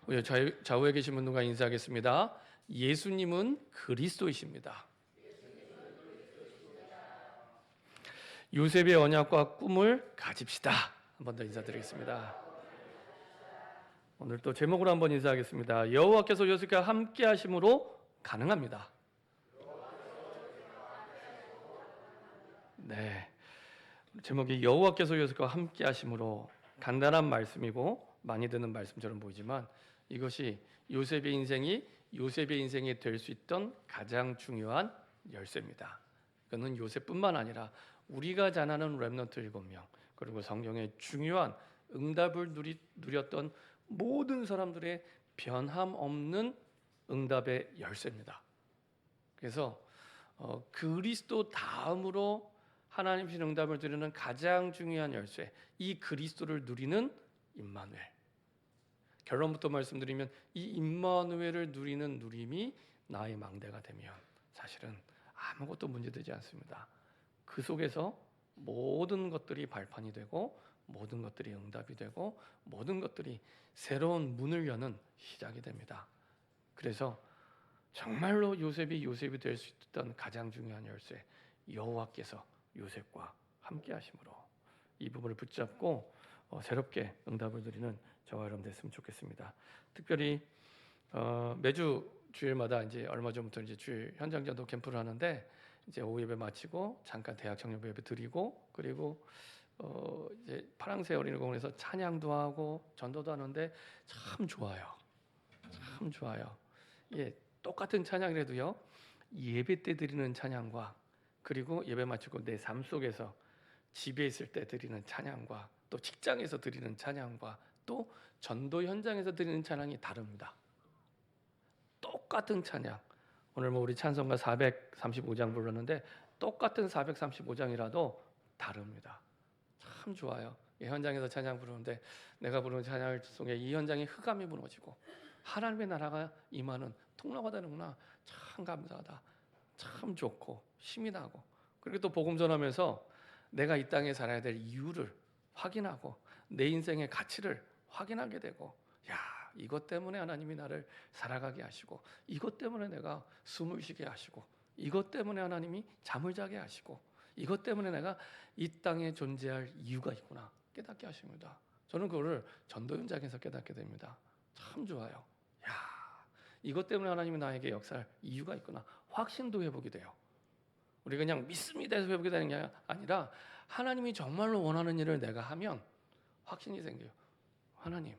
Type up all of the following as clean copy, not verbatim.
우리 좌우에 계신 분들과 인사하겠습니다. 예수님은 그리스도이십니다. 요셉의 언약과 꿈을 가집시다. 한 번 더 인사드리겠습니다. 오늘 또 제목으로 한번 인사하겠습니다. 여호와께서 요셉과 함께 하심으로 가능합니다. 네, 제목이 여호와께서 요셉과 함께 하심으로, 간단한 말씀이고 많이 듣는 말씀처럼 보이지만 이것이 요셉의 인생이 될 수 있던 가장 중요한 열쇠입니다. 이거는 요셉뿐만 아니라 우리가 잘 아는 렘넌트 7명, 그리고 성경의 중요한 응답을 누렸던 모든 사람들의 변함없는 응답의 열쇠입니다. 그래서 그리스도 다음으로 하나님신 응답을 드리는 가장 중요한 열쇠, 이 그리스도를 누리는 임마누엘. 결론부터 말씀드리면 이 임마누엘을 누리는 누림이 나의 망대가 되면 사실은 아무것도 문제되지 않습니다. 그 속에서 모든 것들이 발판이 되고, 모든 것들이 응답이 되고, 모든 것들이 새로운 문을 여는 시작이 됩니다. 그래서 정말로 요셉이 될 수 있던 가장 중요한 열쇠, 여호와께서 요셉과 함께 하심으로, 이 부분을 붙잡고 새롭게 응답을 드리는 저와 여러분 됐으면 좋겠습니다. 특별히 매주 주일마다 이제 얼마 전부터 이제 주일 현장 전도 캠프를 하는데, 이제 오후 예배 마치고 잠깐 대학 청년부 예배 드리고, 그리고 이제 파랑새 어린이공원에서 찬양도 하고 전도도 하는데 참 좋아요. 참 좋아요. 예, 똑같은 찬양이라도요, 예배 때 드리는 찬양과, 그리고 예배 마치고 내 삶 속에서 집에 있을 때 드리는 찬양과, 또 직장에서 드리는 찬양과, 또 전도 현장에서 드리는 찬양이 다릅니다. 똑같은 찬양. 오늘 우리 찬송가 435장 불렀는데 똑같은 435장이라도 다릅니다. 참 좋아요. 이 현장에서 찬양 부르는데 내가 부르는 찬양 속에 이 현장에 흑암이 무너지고 하나님의 나라가 임하는 통로가 되는구나. 참 감사하다. 참 좋고 힘이 나고, 그리고 또 복음 전하면서 내가 이 땅에 살아야 될 이유를 확인하고 내 인생의 가치를 확인하게 되고, 야, 이것 때문에 하나님이 나를 살아가게 하시고, 이것 때문에 내가 숨을 쉬게 하시고, 이것 때문에 하나님이 잠을 자게 하시고, 이것 때문에 내가 이 땅에 존재할 이유가 있구나 깨닫게 하십니다. 저는 그거를 전도 현장에서 깨닫게 됩니다. 참 좋아요. 야, 이것 때문에 하나님이 나에게 역사할 이유가 있구나. 확신도 회복이 돼요. 우리 그냥 믿습니다 해서 회복이 되는 게 아니라 하나님이 정말로 원하는 일을 내가 하면 확신이 생겨요. 하나님,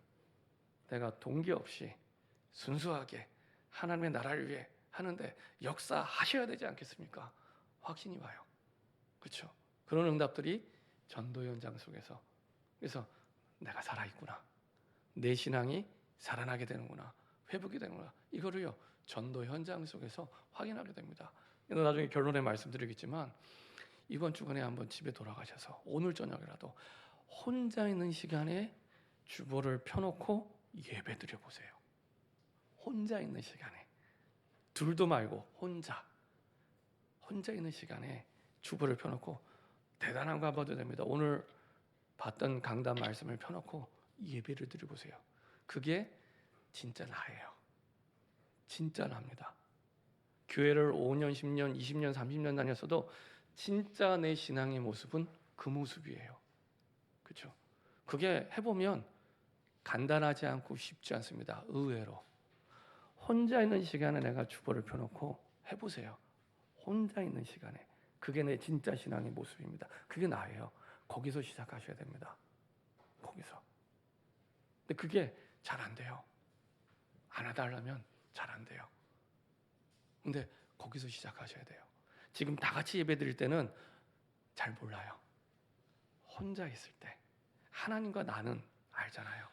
내가 동기 없이 순수하게 하나님의 나라를 위해 하는데 역사하셔야 되지 않겠습니까? 확신이 와요. 그렇죠? 그런 응답들이 전도 현장 속에서, 그래서 내가 살아있구나, 내 신앙이 살아나게 되는구나, 회복이 되는구나, 이거를요 전도 현장 속에서 확인하게 됩니다. 나중에 결론에 말씀드리겠지만 이번 주간에 한번 집에 돌아가셔서 오늘 저녁이라도 혼자 있는 시간에 주보를 펴놓고 예배 드려보세요. 혼자 있는 시간에, 둘도 말고 혼자 있는 시간에 주보를 펴놓고 대단한 거 봐도 됩니다. 오늘 봤던 강단 말씀을 펴놓고 예배를 드려보세요. 그게 진짜 나예요. 진짜 납니다. 교회를 5년, 10년, 20년, 30년 다녔어도 진짜 내 신앙의 모습은 그 모습이에요. 그렇죠? 그게 해보면 간단하지 않고 쉽지 않습니다. 의외로. 혼자 있는 시간에 내가 주보를 펴놓고 해보세요. 혼자 있는 시간에. 그게 내 진짜 신앙의 모습입니다. 그게 나예요. 거기서 시작하셔야 됩니다. 거기서. 근데 그게 잘 안 돼요. 안 하달라면 잘 안 돼요. 근데 거기서 시작하셔야 돼요. 지금 다 같이 예배 드릴 때는 잘 몰라요. 혼자 있을 때 하나님과 나는 알잖아요.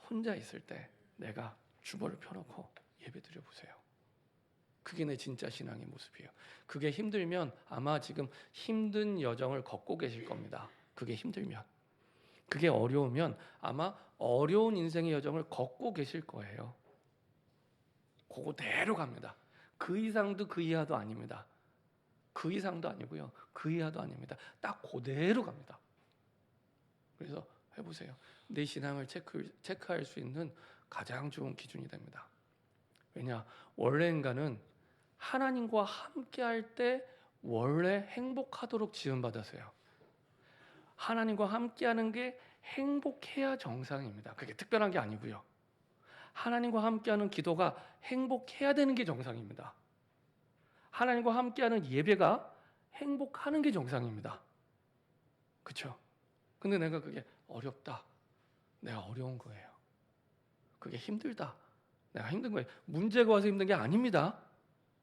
혼자 있을 때 내가 주보를 펴놓고 예배 드려보세요. 그게 내 진짜 신앙의 모습이에요. 그게 힘들면 아마 지금 힘든 여정을 걷고 계실 겁니다. 그게 힘들면. 그게 어려우면 아마 어려운 인생의 여정을 걷고 계실 거예요. 그거대로 갑니다. 그 이상도 그 이하도 아닙니다. 그 이상도 아니고요. 그 이하도 아닙니다. 딱 그대로 갑니다. 그래서 해보세요. 내 신앙을 체크할 수 있는 가장 좋은 기준이 됩니다. 왜냐? 원래 인간은 하나님과 함께할 때 원래 행복하도록 지음받았어요. 하나님과 함께하는 게 행복해야 정상입니다. 그게 특별한 게 아니고요. 하나님과 함께하는 기도가 행복해야 되는 게 정상입니다. 하나님과 함께하는 예배가 행복하는 게 정상입니다. 그렇죠? 근데 내가 그게 어렵다. 내가 어려운 거예요. 그게 힘들다. 내가 힘든 거예요. 문제가 와서 힘든 게 아닙니다.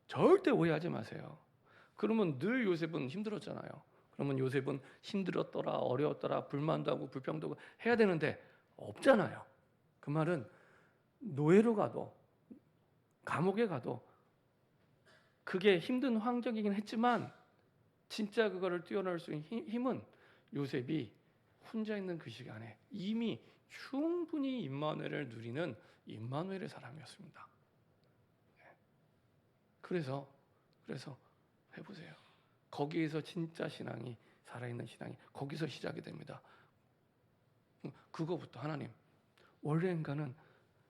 절대 오해하지 마세요. 그러면 늘 요셉은 힘들었잖아요. 그러면 요셉은 힘들었더라, 어려웠더라, 불만도 하고 불평도 하고 해야 되는데 없잖아요. 그 말은 노예로 가도 감옥에 가도 그게 힘든 환경이긴 했지만 진짜 그거를 뛰어넘을 수 있는 힘은 요셉이 혼자 있는 그 시간에 이미 충분히 임마누엘을 누리는 임마누엘의 사람이었습니다. 그래서 해보세요. 거기에서 진짜 신앙이 살아있는 신앙이 거기서 시작이 됩니다. 그거부터 하나님. 원래 인간은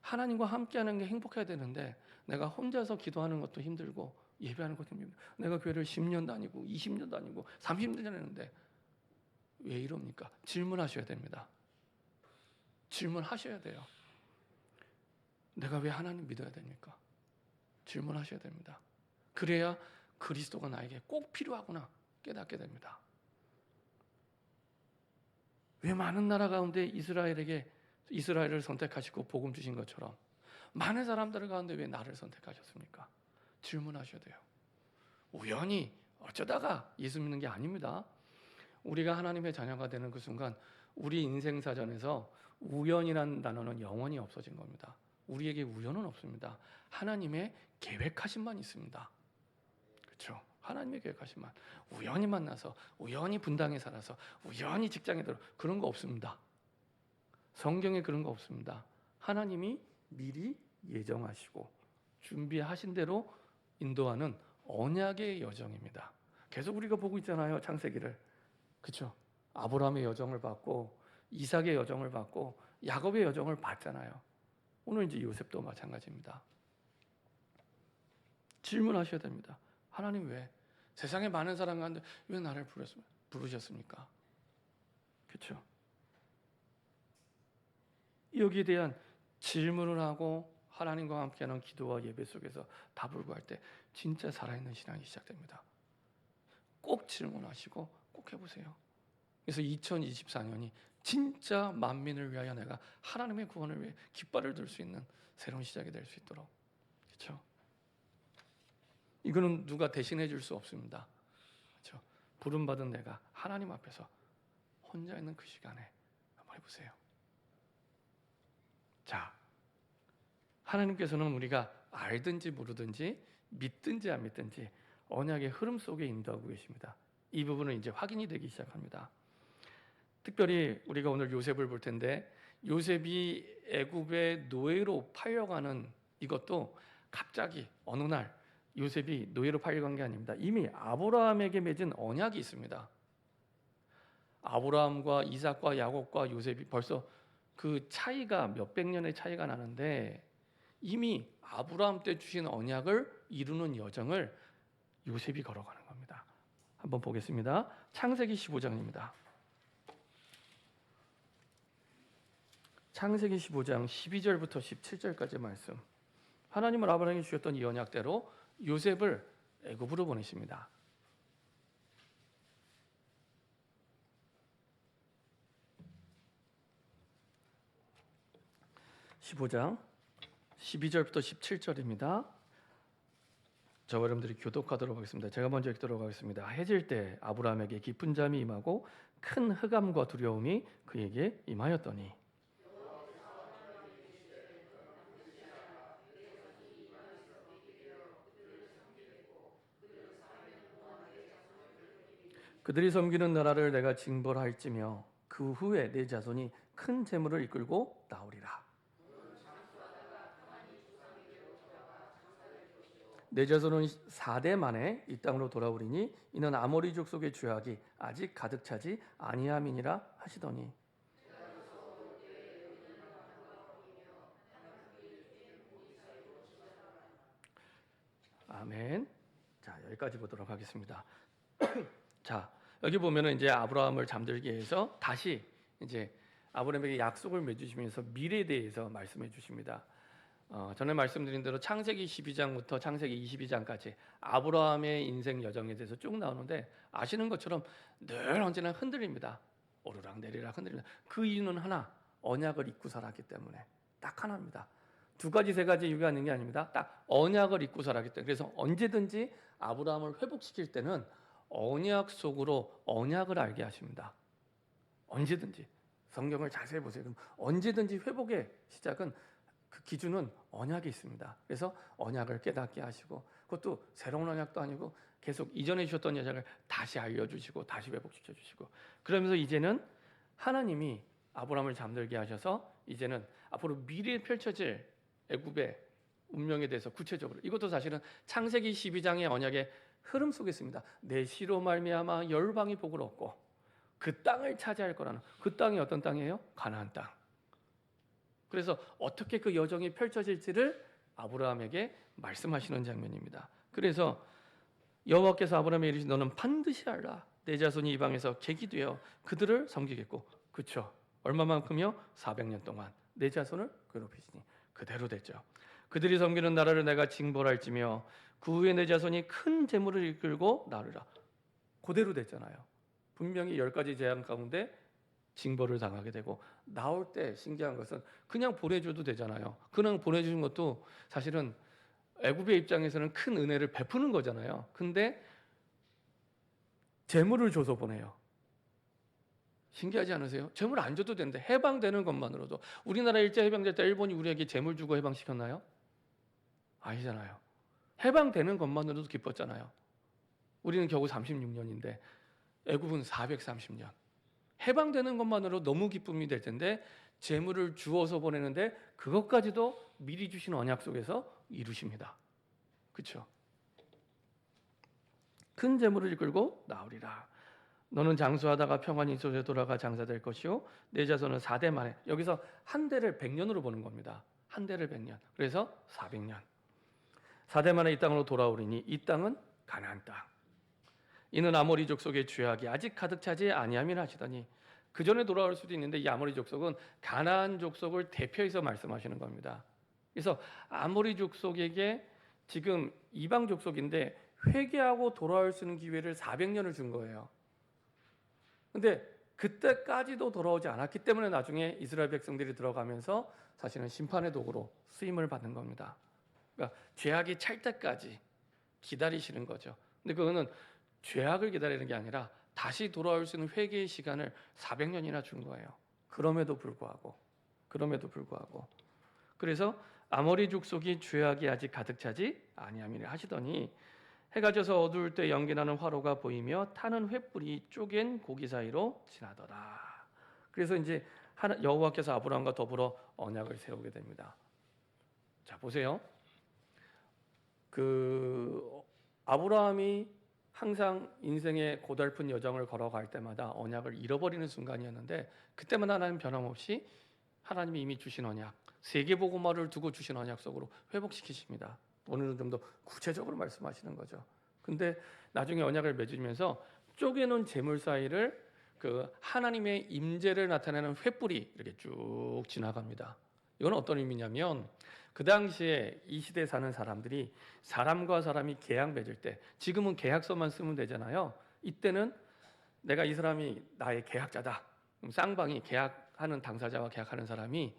하나님과 함께하는 게 행복해야 되는데 내가 혼자서 기도하는 것도 힘들고 예배하는 것도 힘들고 내가 교회를 10년 다니고 20년 다니고 30년 다녔는데 왜 이럽니까? 질문하셔야 됩니다. 질문하셔야 돼요. 내가 왜 하나님 믿어야 됩니까? 질문하셔야 됩니다. 그래야 그리스도가 나에게 꼭 필요하구나 깨닫게 됩니다. 왜 많은 나라 가운데 이스라엘을 선택하시고 복음 주신 것처럼 많은 사람들 가운데 왜 나를 선택하셨습니까? 질문하셔야 돼요. 우연히 어쩌다가 예수 믿는 게 아닙니다. 우리가 하나님의 자녀가 되는 그 순간 우리 인생 사전에서 우연이라는 단어는 영원히 없어진 겁니다. 우리에게 우연은 없습니다. 하나님의 계획하심만 있습니다. 그렇죠? 하나님의 계획하심만. 우연히 만나서 우연히 분당에 살아서 우연히 직장에 들어 그런 거 없습니다. 성경에 그런 거 없습니다. 하나님이 미리 예정하시고 준비하신 대로 인도하는 언약의 여정입니다. 계속 우리가 보고 있잖아요. 창세기를. 그렇죠? 아브라함의 여정을 받고 이삭의 여정을 받고 야곱의 여정을 봤잖아요. 오늘 이제 요셉도 마찬가지입니다. 질문하셔야 됩니다. 하나님 왜? 세상에 많은 사람 가운데 왜 나를 부르셨습니까? 그렇죠? 여기에 대한 질문을 하고 하나님과 함께하는 기도와 예배 속에서 답을 구할 때 진짜 살아있는 신앙이 시작됩니다. 꼭 질문하시고 꼭 해보세요. 그래서 2024년이 진짜 만민을 위하여 내가 하나님의 구원을 위해 깃발을 들 수 있는 새로운 시작이 될 수 있도록. 그렇죠? 이거는 누가 대신해 줄 수 없습니다. 그렇죠? 부름받은 내가 하나님 앞에서 혼자 있는 그 시간에 한번 해보세요. 자, 하나님께서는 우리가 알든지 모르든지 믿든지 안 믿든지 언약의 흐름 속에 인도하고 계십니다. 이 부분은 이제 확인이 되기 시작합니다. 특별히 우리가 오늘 요셉을 볼 텐데 요셉이 애굽의 노예로 팔려가는 이것도 갑자기 어느 날 요셉이 노예로 팔려간 게 아닙니다. 이미 아브라함에게 맺은 언약이 있습니다. 아브라함과 이삭과 야곱과 요셉이 벌써 그 차이가 몇백 년의 차이가 나는데 이미 아브라함 때 주신 언약을 이루는 여정을 요셉이 걸어가는 겁니다. 한번 보겠습니다. 창세기 15장입니다. 창세기 15장 12절부터 17절까지 말씀. 하나님은 아브라함에게 주셨던 이 언약대로 요셉을 애굽으로 보내십니다. 15장 12절부터 17절입니다. 저와 여러분들이 교독하도록 하겠습니다. 제가 먼저 읽도록 하겠습니다. 해질 때 아브라함에게 깊은 잠이 임하고 큰 흑암과 두려움이 그에게 임하였더니 그들이 섬기는 나라를 내가 징벌할지며 그 후에 내 자손이 큰 재물을 이끌고 나오리라. 내 자손은 4대 만에 이 땅으로 돌아오리니 이는 아모리 족속의 죄악이 아직 가득 차지 아니함이니라 하시더니 아멘. 자, 여기까지 보도록 하겠습니다. 자, 여기 보면은 이제 아브라함을 잠들게 해서 다시 이제 아브라함에게 약속을 맺으시면서 미래에 대해서 말씀해 주십니다. 전에 말씀드린 대로 창세기 12장부터 창세기 22장까지 아브라함의 인생 여정에 대해서 쭉 나오는데 아시는 것처럼 늘 언제나 흔들립니다. 오르락 내리락 흔들립니다. 그 이유는 하나, 언약을 잊고 살았기 때문에. 딱 하나입니다. 두 가지 세 가지 이유가 있는 게 아닙니다. 딱 언약을 잊고 살았기 때문에. 그래서 언제든지 아브라함을 회복시킬 때는 언약 속으로 언약을 알게 하십니다. 언제든지 성경을 자세히 보세요. 그럼 언제든지 회복의 시작은 그 기준은 언약이 있습니다. 그래서 언약을 깨닫게 하시고 그것도 새로운 언약도 아니고 계속 이전에 주셨던 언약을 다시 알려주시고 다시 회복시켜 주시고 그러면서 이제는 하나님이 아브라함을 잠들게 하셔서 이제는 앞으로 미래에 펼쳐질 애굽의 운명에 대해서 구체적으로 이것도 사실은 창세기 12장의 언약의 흐름 속에 있습니다. 내 씨로 말미암아 열방이 복을 얻고 그 땅을 차지할 거라는 그 땅이 어떤 땅이에요? 가나안 땅. 그래서 어떻게 그 여정이 펼쳐질지를 아브라함에게 말씀하시는 장면입니다. 그래서 여호와께서 아브라함에게 이르시되 너는 반드시 알라. 내 자손이 이방에서 객이 되어 그들을 섬기겠고 그렇죠. 얼마만큼요? 400년 동안 내 자손을 괴롭히시니 그대로 됐죠. 그들이 섬기는 나라를 내가 징벌할지며 그 후에 내 자손이 큰 재물을 이끌고 나르라. 그대로 됐잖아요. 분명히 10가지 재앙 가운데 징벌을 당하게 되고 나올 때 신기한 것은 그냥 보내줘도 되잖아요. 그냥 보내주는 것도 사실은 애굽의 입장에서는 큰 은혜를 베푸는 거잖아요. 근데 재물을 줘서 보내요. 신기하지 않으세요? 재물 안 줘도 되는데 해방되는 것만으로도 우리나라 일제 해방될 때 일본이 우리에게 재물 주고 해방시켰나요? 아니잖아요. 해방되는 것만으로도 기뻤잖아요. 우리는 겨우 36년인데 애굽은 430년. 해방되는 것만으로 너무 기쁨이 될 텐데 재물을 주어서 보내는데 그것까지도 미리 주신 언약 속에서 이루십니다. 그렇죠? 큰 재물을 이끌고 나오리라. 너는 장수하다가 평안히 소에 돌아가 장사될 것이요 내 자손은 4대 만에 여기서 한 대를 100년으로 보는 겁니다. 한 대를 100년. 그래서 400년. 4대 만에 이 땅으로 돌아오리니 이 땅은 가나안 땅. 이는 아모리 족속의 죄악이 아직 가득 차지 아니함이라 하시더니 그 전에 돌아올 수도 있는데 이 아모리 족속은 가나안 족속을 대표해서 말씀하시는 겁니다. 그래서 아모리 족속에게 지금 이방 족속인데 회개하고 돌아올 수 있는 기회를 400년을 준 거예요. 근데 그때까지도 돌아오지 않았기 때문에 나중에 이스라엘 백성들이 들어가면서 사실은 심판의 도구로 쓰임을 받는 겁니다. 그러니까 죄악이 찰 때까지 기다리시는 거죠. 근데 그거는 죄악을 기다리는 게 아니라 다시 돌아올 수 있는 회개의 시간을 400년이나 준 거예요. 그럼에도 불구하고 그래서 아모리 족속이 죄악이 아직 가득 차지 아니함이라 하시더니 해가 져서 어두울 때 연기나는 화로가 보이며 타는 횃불이 쪼갠 고기 사이로 지나더라. 그래서 이제 여호와께서 아브라함과 더불어 언약을 세우게 됩니다. 자 보세요. 그 아브라함이 항상 인생의 고달픈 여정을 걸어갈 때마다 언약을 잃어버리는 순간이었는데 그때마다 하나님 변함없이 하나님이 이미 주신 언약, 세계복음화를 두고 주신 언약 속으로 회복시키십니다. 오늘은 좀 더 구체적으로 말씀하시는 거죠. 근데 나중에 언약을 맺으면서 쪼개놓은 재물 사이를 그 하나님의 임재를 나타내는 횃불이 이렇게 쭉 지나갑니다. 이건 어떤 의미냐면 그 당시에 이 시대에 사는 사람들이 사람과 사람이 계약 맺을 때 지금은 계약서만 쓰면 되잖아요. 이때는 내가 이 사람이 나의 계약자다. 그럼 쌍방이 계약하는 당사자와 계약하는 사람이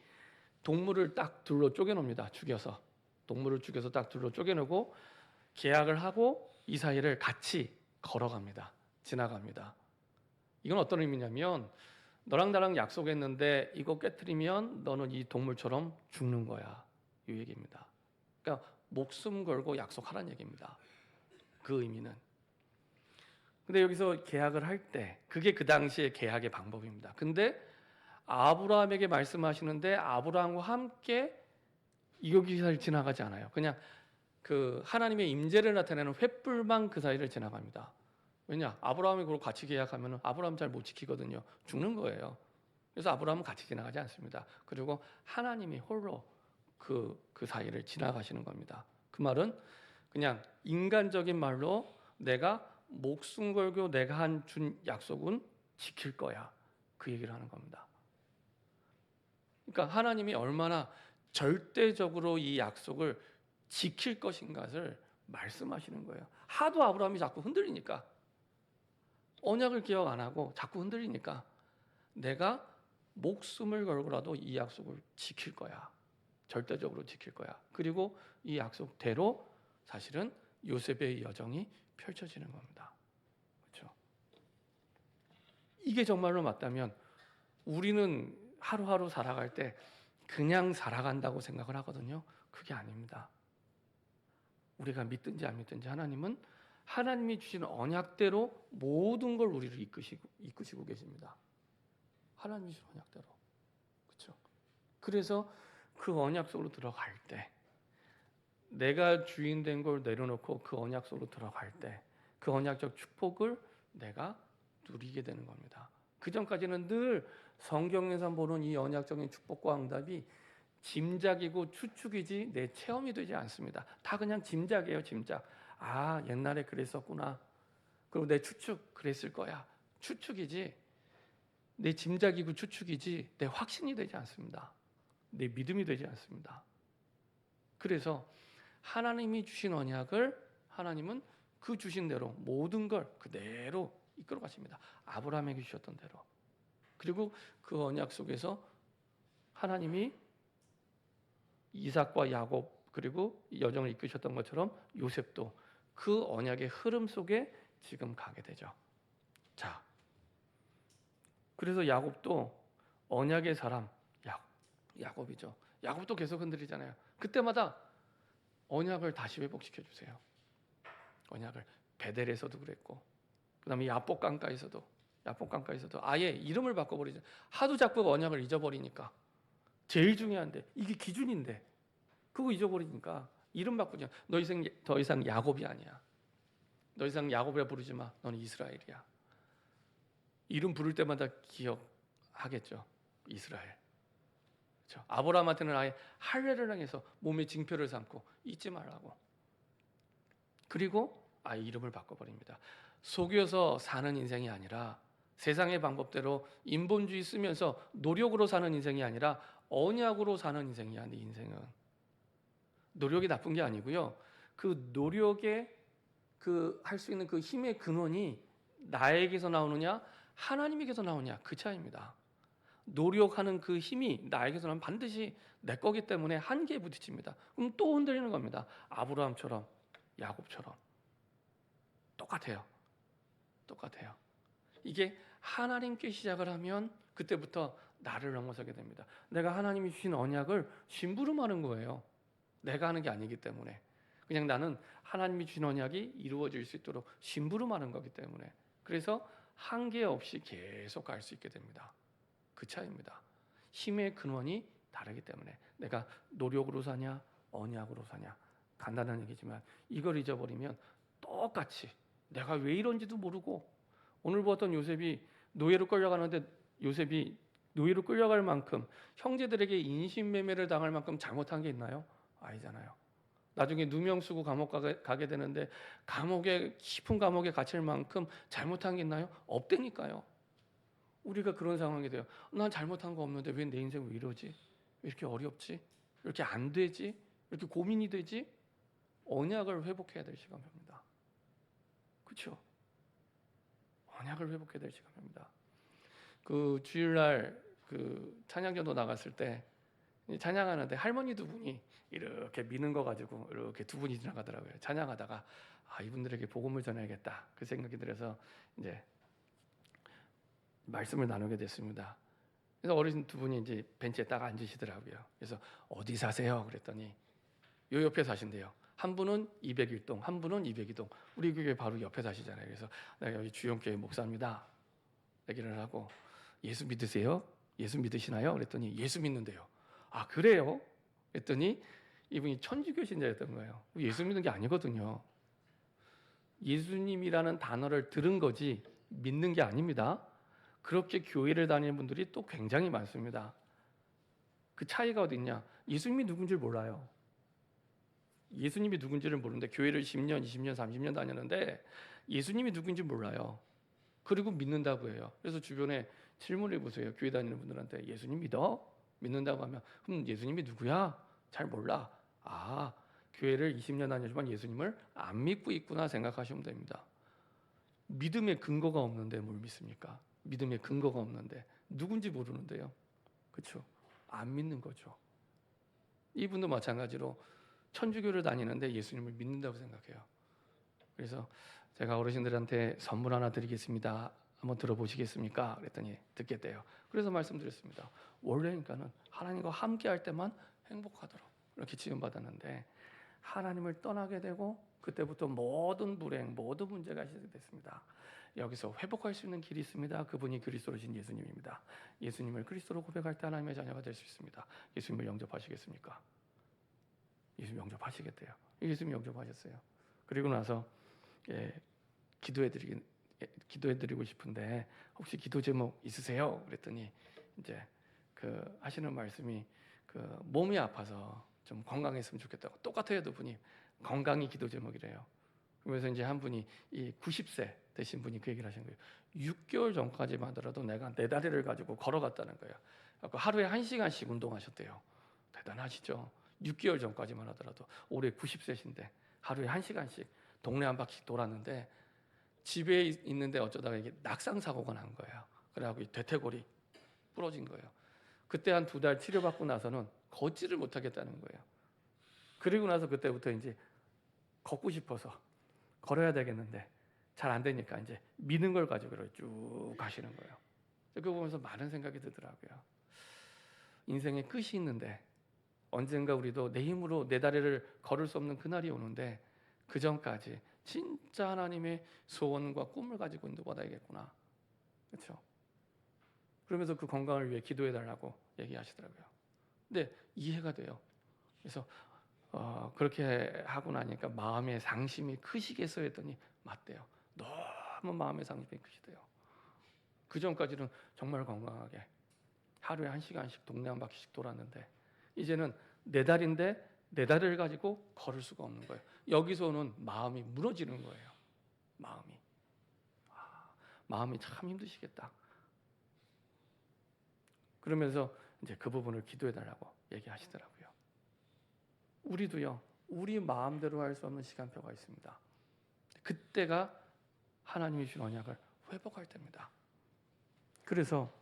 동물을 딱 둘로 쪼개놉니다. 죽여서 동물을 죽여서 딱 둘로 쪼개놓고 계약을 하고 이 사이를 같이 걸어갑니다. 지나갑니다. 이건 어떤 의미냐면 너랑 나랑 약속했는데 이거 깨트리면 너는 이 동물처럼 죽는 거야. 이 얘기입니다. 그러니까 목숨 걸고 약속하라는 얘기입니다. 그 의미는. 근데 여기서 계약을 할 때 그게 그 당시의 계약의 방법입니다. 근데 아브라함에게 말씀하시는데 아브라함과 함께 이 사이를 지나가지 않아요. 그냥 그 하나님의 임재를 나타내는 횃불만 그 사이를 지나갑니다. 왜냐? 아브라함이 그걸 같이 계약하면 아브라함 잘 못 지키거든요. 죽는 거예요. 그래서 아브라함은 같이 지나가지 않습니다. 그리고 하나님이 홀로 그 사이를 지나가시는 겁니다. 그 말은 그냥 인간적인 말로 내가 목숨 걸고 내가 준 약속은 지킬 거야. 그 얘기를 하는 겁니다. 그러니까 하나님이 얼마나 절대적으로 이 약속을 지킬 것인가를 말씀하시는 거예요. 하도 아브라함이 자꾸 흔들리니까, 언약을 기억 안 하고 자꾸 흔들리니까 내가 목숨을 걸고라도 이 약속을 지킬 거야. 절대적으로 지킬 거야. 그리고 이 약속대로 사실은 요셉의 여정이 펼쳐지는 겁니다. 그렇죠? 이게 정말로 맞다면 우리는 하루하루 살아갈 때 그냥 살아간다고 생각을 하거든요. 그게 아닙니다. 우리가 믿든지 안 믿든지 하나님은 하나님이 주신 언약대로 모든 걸 우리를 이끄시고 계십니다. 하나님이 주신 언약대로. 그렇죠? 그래서 그 언약 속으로 들어갈 때, 내가 주인 된 걸 내려놓고 그 언약 속으로 들어갈 때, 그 언약적 축복을 내가 누리게 되는 겁니다. 그 전까지는 늘 성경에서 보는 이 언약적인 축복과 응답이 짐작이고 추측이지 내 체험이 되지 않습니다. 다 그냥 짐작이에요, 짐작. 아, 옛날에 그랬었구나. 그리고 내 추측 그랬을 거야. 추측이지, 내 짐작이고 추측이지 내 확신이 되지 않습니다. 내 믿음이 되지 않습니다. 그래서 하나님이 주신 언약을 하나님은 그 주신 대로 모든 걸 그대로 이끌어 가십니다. 아브라함에게 주셨던 대로. 그리고 그 언약 속에서 하나님이 이삭과 야곱 그리고 여정을 이끄셨던 것처럼 요셉도 그 언약의 흐름 속에 지금 가게 되죠. 자, 그래서 야곱도 언약의 사람 야곱이죠. 야곱도 계속 흔들리잖아요. 그때마다 언약을 다시 회복시켜 주세요. 언약을 베델에서도 그랬고, 그다음에 야복 강가에서도 아예 이름을 바꿔버리죠. 하도 자꾸 언약을 잊어버리니까. 제일 중요한데 이게 기준인데 그거 잊어버리니까 이름 바꾸죠. 더 이상 야곱이 아니야. 더 이상 야곱이라 부르지 마. 너는 이스라엘이야. 이름 부를 때마다 기억하겠죠. 이스라엘. 그렇죠? 아브라함한테는 아예 할례를 행해서 몸에 징표를 삼고 잊지 말라고. 그리고 아예 이름을 바꿔버립니다. 속여서 사는 인생이 아니라, 세상의 방법대로 인본주의 쓰면서 노력으로 사는 인생이 아니라 언약으로 사는 인생이야. 네 인생은 노력이 나쁜 게 아니고요. 그 노력의 그 할 수 있는 그 힘의 근원이 나에게서 나오느냐 하나님에게서 나오냐, 그 차이입니다. 노력하는 그 힘이 나에게서 나면 반드시 내 거기 때문에 한계에 부딪힙니다. 그럼 또 흔들리는 겁니다. 아브라함처럼, 야곱처럼. 똑같아요. 이게 하나님께 시작을 하면 그때부터 나를 넘어서게 됩니다. 내가 하나님이 주신 언약을 심부름하는 거예요. 내가 하는 게 아니기 때문에. 그냥 나는 하나님이 주신 언약이 이루어질 수 있도록 심부름하는 거기 때문에. 그래서 한계 없이 계속 갈 수 있게 됩니다. 그 차이입니다. 힘의 근원이 다르기 때문에. 내가 노력으로 사냐 언약으로 사냐, 간단한 얘기지만 이걸 잊어버리면 똑같이 내가 왜 이런지도 모르고, 오늘 보았던 요셉이 노예로 끌려가는데 요셉이 노예로 끌려갈 만큼 형제들에게 인신매매를 당할 만큼 잘못한 게 있나요? 아니잖아요. 나중에 누명 쓰고 감옥 가게 되는데 감옥에, 깊은 감옥에 갇힐 만큼 잘못한 게 있나요? 없다니까요. 우리가 그런 상황이 돼요. 난 잘못한 거 없는데 왜 내 인생 왜 이러지? 왜 이렇게 어렵지? 왜 이렇게 안 되지? 왜 이렇게 고민이 되지? 언약을 회복해야 될 시간입니다. 그렇죠? 언약을 회복해야 될 시간입니다. 그 주일날 그 찬양전도 나갔을 때 찬양하는데 할머니 두 분이 이렇게 미는 거 가지고 이렇게 두 분이 지나가더라고요. 찬양하다가 이분들에게 복음을 전해야겠다 그 생각이 들어서 이제 말씀을 나누게 됐습니다. 그래서 어르신 두 분이 이제 벤치에 딱 앉으시더라고요. 그래서 어디 사세요? 그랬더니 요 옆에 사신대요. 한 분은 201동, 한 분은 202동. 우리 교회 바로 옆에 사시잖아요. 그래서 내가 여기 주영교회 목사입니다. 얘기를 하고, 예수 믿으세요? 예수 믿으시나요? 그랬더니 예수 믿는데요. 아, 그래요? 그랬더니 이분이 천주교 신자였던 거예요. 예수 믿는 게 아니거든요. 예수님이라는 단어를 들은 거지 믿는 게 아닙니다. 그렇게 교회를 다니는 분들이 또 굉장히 많습니다. 그 차이가 어디 있냐? 예수님이 누군지 몰라요. 예수님이 누군지를 모르는데 교회를 10년, 20년, 30년 다녔는데 예수님이 누군지 몰라요. 그리고 믿는다고 해요. 그래서 주변에 질문해 보세요. 교회 다니는 분들한테 예수님 믿어? 믿는다고 하면 예수님이 누구야? 잘 몰라. 아, 교회를 20년 다녔지만 예수님을 안 믿고 있구나 생각하시면 됩니다. 믿음의 근거가 없는데 뭘 믿습니까? 믿음의 근거가 없는데 누군지 모르는데요. 그렇죠? 안 믿는 거죠. 이분도 마찬가지로 천주교를 다니는데 예수님을 믿는다고 생각해요. 그래서 제가 어르신들한테 선물 하나 드리겠습니다. 한번 들어보시겠습니까? 그랬더니 듣겠대요. 그래서 말씀드렸습니다. 원래니까는 하나님과 함께할 때만 행복하도록 이렇게 지원받았는데 하나님을 떠나게 되고 그때부터 모든 불행, 모든 문제가 시작됐습니다. 여기서 회복할 수 있는 길이 있습니다. 그분이 그리스도로신 예수님입니다. 예수님을 그리스도로 고백할 때 하나님의 자녀가 될 수 있습니다. 예수님을 영접하시겠습니까? 예수님 영접하시겠대요. 예수님 영접하셨어요. 그리고 나서 기도해드리고 싶은데 혹시 기도 제목 있으세요? 그랬더니 이제 그 하시는 말씀이 그 몸이 아파서 좀 건강했으면 좋겠다고 똑같아요. 두 분이 건강이 기도 제목이래요. 그러면서 이제 한 분이 이 90세 되신 분이 그 얘기를 하신 거예요. 6개월 전까지만 하더라도 내가 내 다리를 가지고 걸어갔다는 거예요. 하루에 1시간씩 운동하셨대요. 대단하시죠? 6개월 전까지만 하더라도 올해 90세신데 하루에 1시간씩 동네 한 바퀴 돌았는데 집에 있는데 어쩌다가 이게 낙상 사고가 난 거예요. 그래갖고 대퇴골이 부러진 거예요. 그때 한 2달 치료받고 나서는 걷지를 못하겠다는 거예요. 그리고 나서 그때부터 이제 걷고 싶어서 걸어야 되겠는데 잘 안 되니까 이제 미는 걸 가지고 쭉 가시는 거예요. 그거 보면서 많은 생각이 들더라고요. 인생에 끝이 있는데 언젠가 우리도 내 힘으로 내 다리를 걸을 수 없는 그날이 오는데 그 전까지 진짜 하나님의 소원과 꿈을 가지고 인도받아야겠구나. 그렇죠? 그러면서 그 건강을 위해 기도해 달라고 얘기하시더라고요. 근데 이해가 돼요. 그래서 그렇게 하고 나니까 마음의 상심이 크시겠어요 했더니 맞대요. 너무 마음의 상심이 크시대요. 그 전까지는 정말 건강하게 하루에 1시간씩 동네 한 바퀴씩 돌았는데 이제는 내 다리인데 내 다리를 가지고 걸을 수가 없는 거예요. 여기서는 마음이 무너지는 거예요. 마음이 참 힘드시겠다. 그러면서 이제 그 부분을 기도해 달라고 얘기하시더라고요. 우리도요. 우리 마음대로 할 수 없는 시간표가 있습니다. 그때가 하나님이 주신 언약을 회복할 때입니다. 그래서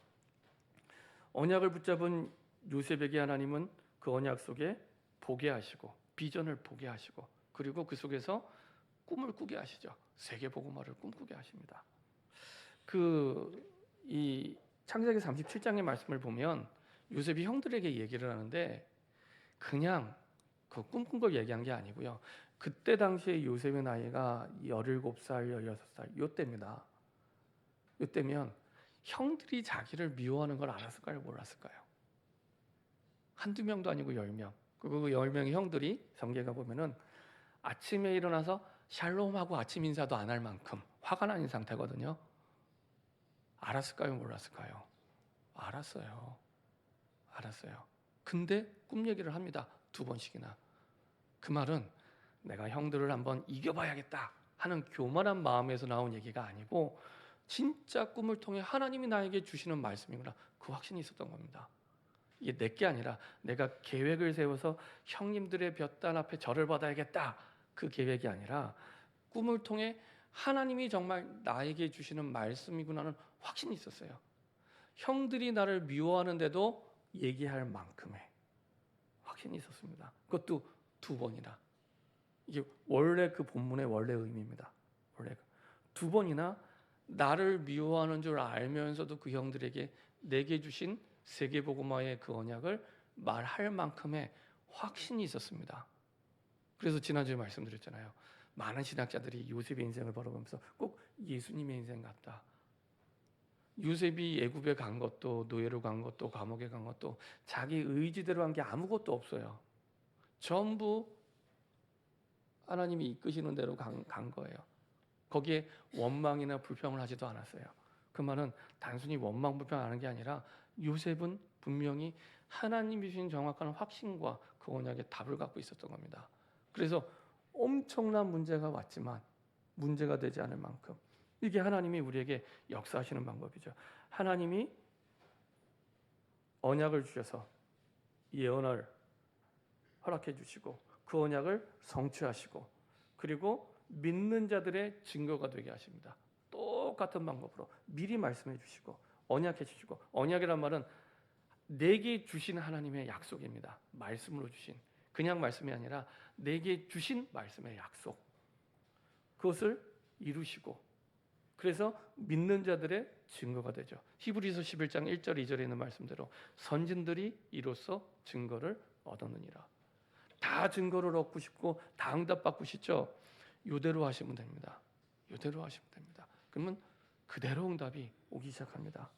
언약을 붙잡은 요셉에게 하나님은 그 언약 속에 보게 하시고 비전을 보게 하시고 그리고 그 속에서 꿈을 꾸게 하시죠. 세계 복음화를 꿈꾸게 하십니다. 이 창세기 37장의 말씀을 보면 요셉이 형들에게 얘기를 하는데 그냥 그 꿈꾼 걸 얘기한 게 아니고요. 그때 당시에 요셉의 나이가 17살, 16살 요때입니다. 요때면 형들이 자기를 미워하는 걸 알았을까요? 몰랐을까요? 한두 명도 아니고 10명. 그리고 그 10명의 형들이 성경에 보면은 아침에 일어나서 샬롬하고 아침 인사도 안 할 만큼 화가 난 상태거든요. 알았을까요? 몰랐을까요? 알았어요. 근데 꿈 얘기를 합니다. 2번씩이나. 그 말은 내가 형들을 한번 이겨봐야겠다 하는 교만한 마음에서 나온 얘기가 아니고 진짜 꿈을 통해 하나님이 나에게 주시는 말씀이구나. 그 확신이 있었던 겁니다. 이게 내게 아니라 내가 계획을 세워서 형님들의 볕단 앞에 절을 받아야겠다. 그 계획이 아니라 꿈을 통해 하나님이 정말 나에게 주시는 말씀이구나는 확신이 있었어요. 형들이 나를 미워하는데도 얘기할 만큼의 확신이 있었습니다. 그것도 2번이나. 이게 원래 그 본문의 원래 의미입니다. 원래 2번이나 나를 미워하는 줄 알면서도 그 형들에게 내게 주신 세계복음화의 그 언약을 말할 만큼의 확신이 있었습니다. 그래서 지난주에 말씀드렸잖아요. 많은 신학자들이 요셉의 인생을 바라보면서 꼭 예수님의 인생 같다. 요셉이 애굽에 간 것도 노예로 간 것도 감옥에 간 것도 자기 의지대로 한 게 아무것도 없어요. 전부 하나님이 이끄시는 대로 간 거예요. 거기에 원망이나 불평을 하지도 않았어요. 그 말은 단순히 원망 불평하는 게 아니라 요셉은 분명히 하나님이 주신 정확한 확신과 그 언약의 답을 갖고 있었던 겁니다. 그래서 엄청난 문제가 왔지만 문제가 되지 않을 만큼 이게 하나님이 우리에게 역사하시는 방법이죠. 하나님이 언약을 주셔서 예언을 허락해 주시고 그 언약을 성취하시고 그리고 믿는 자들의 증거가 되게 하십니다. 똑같은 방법으로 미리 말씀해 주시고 언약해 주시고, 언약이란 말은 내게 주신 하나님의 약속입니다. 말씀으로 주신, 그냥 말씀이 아니라 내게 주신 말씀의 약속, 그것을 이루시고 그래서 믿는 자들의 증거가 되죠. 히브리서 11장 1절 2절에 있는 말씀대로 선진들이 이로써 증거를 얻었느니라. 다 증거를 얻고 싶고 다 응답받고 싶죠. 이대로 하시면 됩니다. 이대로 하시면 됩니다. 그러면 그대로 응답이 오기 시작합니다.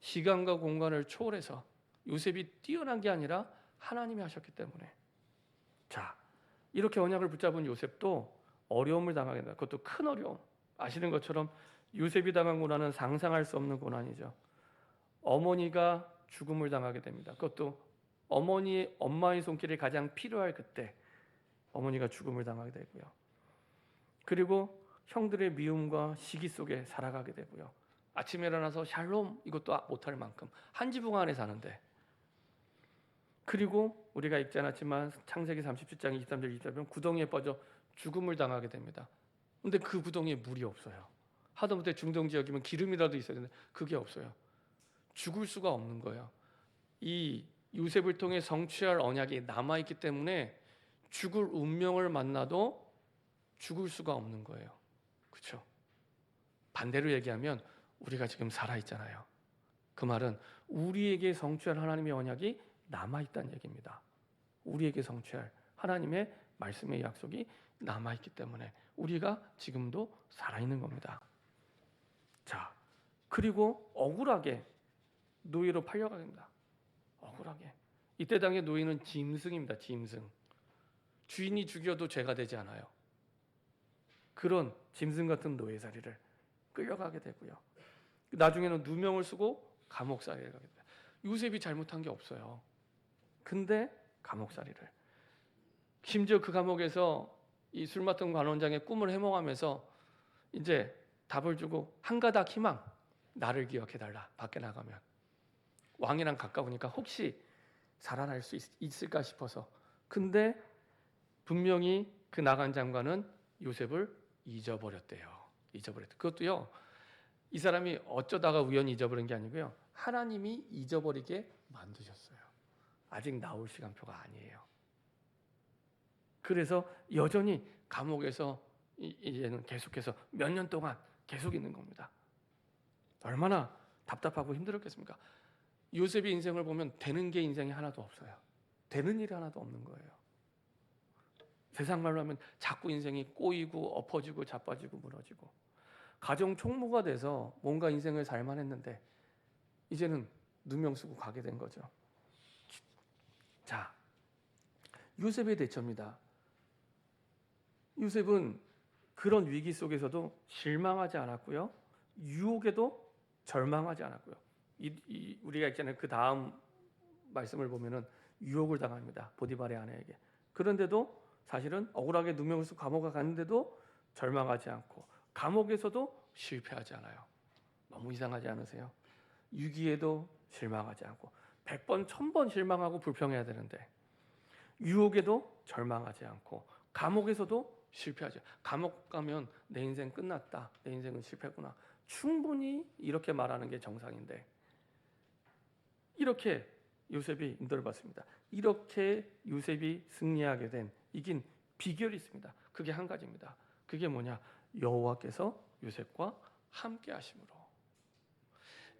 시간과 공간을 초월해서 요셉이 뛰어난 게 아니라 하나님이 하셨기 때문에. 자, 이렇게 언약을 붙잡은 요셉도 어려움을 당하게 됩니다. 그것도 큰 어려움. 아시는 것처럼 요셉이 당한 고난은 상상할 수 없는 고난이죠. 어머니가 죽음을 당하게 됩니다. 그것도 엄마의 손길이 가장 필요할 그때 어머니가 죽음을 당하게 되고요. 그리고 형들의 미움과 시기 속에 살아가게 되고요. 아침에 일어나서 샬롬 이것도 못할 만큼 한 지붕 안에 사는데, 그리고 우리가 읽지 않았지만 창세기 37장 23절 24절 구덩이에 빠져 죽음을 당하게 됩니다. 근데 그 구덩이에 물이 없어요. 하다못해 중동 지역이면 기름이라도 있어야 되는데 그게 없어요. 죽을 수가 없는 거예요. 이 요셉을 통해 성취할 언약이 남아있기 때문에 죽을 운명을 만나도 죽을 수가 없는 거예요. 그렇죠? 반대로 얘기하면 우리가 지금 살아있잖아요. 그 말은 우리에게 성취할 하나님의 언약이 남아있다는 얘기입니다. 우리에게 성취할 하나님의 말씀의 약속이 남아있기 때문에 우리가 지금도 살아있는 겁니다. 자, 그리고 억울하게 노예로 팔려가게 됩니다. 억울하게. 이때 당의 노예는 짐승입니다. 짐승. 주인이 죽여도 죄가 되지 않아요. 그런 짐승 같은 노예살이를 끌려가게 되고요. 나중에는 누명을 쓰고 감옥살이를 가게 돼요. 요셉이 잘못한 게 없어요. 근데 감옥살이를. 심지어 그 감옥에서 이 술 맡은 관원장의 꿈을 해몽하면서 이제 답을 주고 한 가닥 희망, 나를 기억해달라. 밖에 나가면 왕이랑 가까우니까 혹시 살아날 수 있을까 싶어서. 근데 분명히 그 나간 장관은 요셉을 잊어버렸대요. 잊어버렸대. 그것도요, 이 사람이 어쩌다가 우연히 잊어버린 게 아니고요, 하나님이 잊어버리게 만드셨어요. 아직 나올 시간표가 아니에요. 그래서 여전히 감옥에서 이제는 계속해서 몇 년 동안 계속 있는 겁니다. 얼마나 답답하고 힘들었겠습니까? 요셉의 인생을 보면 되는 게 인생이 하나도 없어요. 되는 일이 하나도 없는 거예요. 세상 말로 하면 자꾸 인생이 꼬이고 엎어지고 자빠지고 무너지고, 가정 총무가 돼서 뭔가 인생을 살만 했는데 이제는 누명 쓰고 가게 된 거죠. 자, 요셉의 대처입니다. 요셉은 그런 위기 속에서도 실망하지 않았고요, 유혹에도 절망하지 않았고요. 우리가 있잖아요. 그 다음 말씀을 보면은 유혹을 당합니다. 보디발의 아내에게. 그런데도 사실은 억울하게 누명을 쓰고 감옥에 갔는데도 절망하지 않고, 감옥에서도 실패하지 않아요. 너무 이상하지 않으세요? 위기에도 실망하지 않고, 100번, 1000번 실망하고 불평해야 되는데 유혹에도 절망하지 않고, 감옥에서도 실패하죠. 감옥 가면 내 인생 끝났다, 내 인생은 실패구나, 충분히 이렇게 말하는 게 정상인데 이렇게 요셉이 인도를 받습니다. 이렇게 요셉이 승리하게 된, 이긴 비결이 있습니다. 그게 한 가지입니다. 그게 뭐냐? 여호와께서 요셉과 함께 하심으로.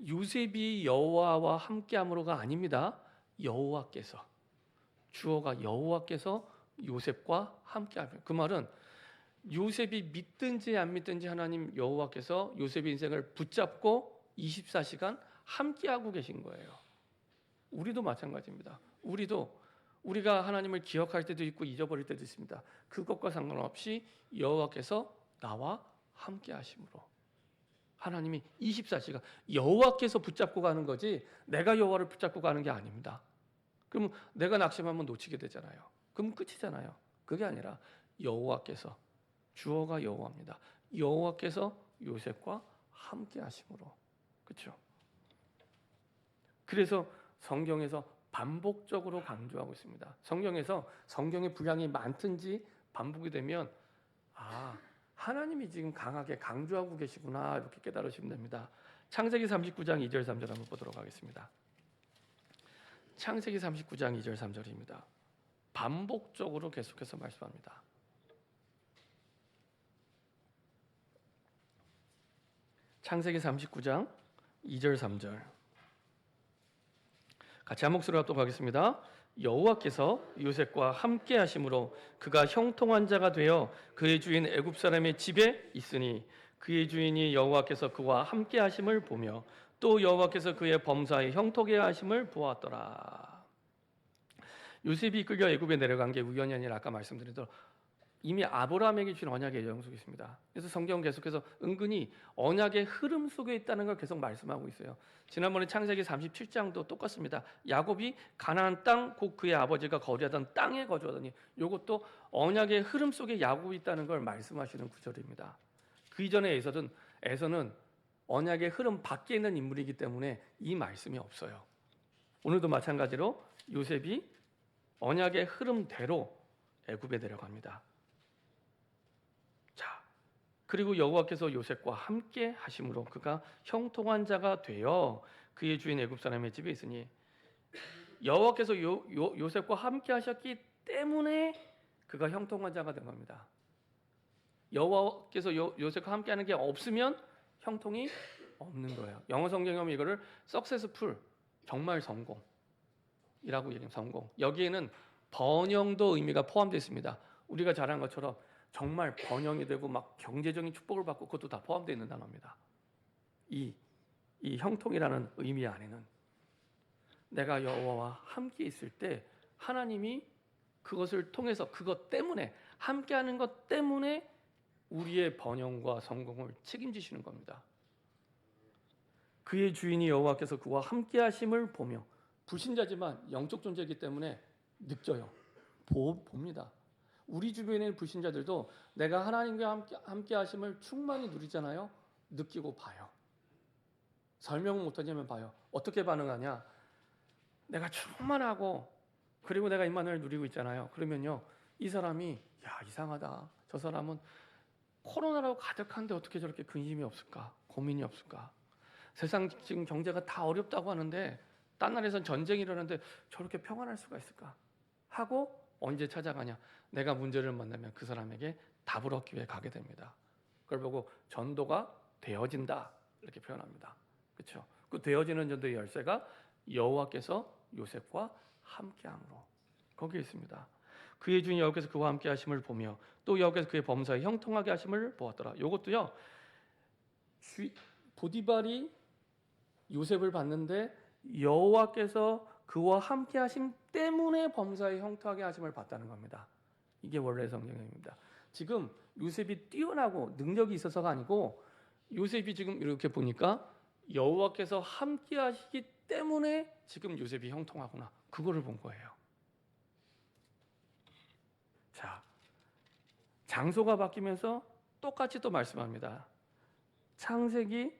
요셉이 여호와와 함께함으로가 아닙니다. 여호와께서, 주어가 여호와께서 요셉과 함께하면, 그 말은 요셉이 믿든지 안 믿든지 하나님 여호와께서 요셉의 인생을 붙잡고 24시간 함께하고 계신 거예요. 우리도 마찬가지입니다. 우리가 하나님을 기억할 때도 있고 잊어버릴 때도 있습니다. 그것과 상관없이 여호와께서 나와 함께하심으로, 하나님이 24시간 여호와께서 붙잡고 가는 거지 내가 여호와를 붙잡고 가는 게 아닙니다. 그럼 내가 낙심하면 놓치게 되잖아요. 그럼 끝이잖아요. 그게 아니라 여호와께서, 주어가 여호와입니다. 여호와께서 요셉과 함께 하심으로. 그렇죠? 그래서 성경에서 반복적으로 강조하고 있습니다. 성경의 분량이 많든지 반복이 되면 하나님이 지금 강하게 강조하고 계시구나 이렇게 깨달으시면 됩니다. 창세기 39장 2절 3절 한번 보도록 하겠습니다. 창세기 39장 2절 3절입니다. 반복적으로 계속해서 말씀합니다. 창세기 39장 2절 3절 같이 한 목소리로 합독하겠습니다. 여호와께서 요셉과 함께 하심으로 그가 형통한 자가 되어 그의 주인 애굽 사람의 집에 있으니 그의 주인이 여호와께서 그와 함께 하심을 보며 또 여호와께서 그의 범사에 형통하게 하심을 보았더라. 요셉이 이끌려 애굽에 내려간 게 우연이 아니라 아까 말씀드린 대로 이미 아브라함에게 주신 언약의 영속이 있습니다. 그래서 성경은 계속해서 은근히 언약의 흐름 속에 있다는 걸 계속 말씀하고 있어요. 지난번에 창세기 37장도 똑같습니다. 야곱이 가나안 땅 곧 그의 아버지가 거주하던 땅에 거주하더니 이것도 언약의 흐름 속에 야곱이 있다는 걸 말씀하시는 구절입니다. 그 이전에 에서는 언약의 흐름 밖에 있는 인물이기 때문에 이 말씀이 없어요. 오늘도 마찬가지로 요셉이 언약의 흐름대로 애굽에 내려갑니다. 그리고 여호와께서 요셉과 함께 하심으로 그가 형통한 자가 되어 그의 주인 애굽 사람의 집에 있으니 여호와께서 요셉과 함께 하셨기 때문에 그가 형통한 자가 된 겁니다. 여호와께서 요셉과 함께 하는 게 없으면 형통이 없는 거예요. 영어 성경에 보면 이거를 successful, 정말 성공이라고 얘기해요. 성공. 여기에는 번영도 의미가 포함되어 있습니다. 우리가 잘한 것처럼 정말 번영이 되고 막 경제적인 축복을 받고 그것도 다 포함되어 있는 단어입니다. 이 형통이라는 의미 안에는 내가 여호와와 함께 있을 때 하나님이 그것을 통해서 그것 때문에 함께하는 것 때문에 우리의 번영과 성공을 책임지시는 겁니다. 그의 주인이 여호와께서 그와 함께하심을 보며 불신자지만 영적 존재이기 때문에 느껴요. 봅니다. 우리 주변에 있는 불신자들도 내가 하나님과 함께 하심을 충만히 누리잖아요. 느끼고 봐요. 설명은 못하지만 봐요. 어떻게 반응하냐? 내가 충만하고 그리고 내가 임마누엘 누리고 있잖아요. 그러면요, 이 사람이 이상하다. 저 사람은 코로나라고 가득한데 어떻게 저렇게 근심이 없을까? 고민이 없을까? 세상 지금 경제가 다 어렵다고 하는데 딴 나라에선 전쟁이 일어나는데 저렇게 평안할 수가 있을까? 하고 언제 찾아가냐? 내가 문제를 만나면 그 사람에게 답을 얻기 위해 가게 됩니다. 그걸 보고 전도가 되어진다 이렇게 표현합니다. 그렇죠? 그 되어지는 전도의 열쇠가 여호와께서 요셉과 함께함으로 거기에 있습니다. 그의 주인 여호와께서 그와 함께 하심을 보며 또 여호와께서 그의 범사에 형통하게 하심을 보았더라. 이것도요, 보디발이 요셉을 봤는데 여호와께서 그와 함께 하심 때문에 범사에 형통하게 하심을 봤다는 겁니다. 이게 원래 성경입니다. 지금 요셉이 뛰어나고 능력이 있어서가 아니고 요셉이 지금 이렇게 보니까 여호와께서 함께 하시기 때문에 지금 요셉이 형통하구나. 그거를 본 거예요. 자, 장소가 바뀌면서 똑같이 또 말씀합니다. 창세기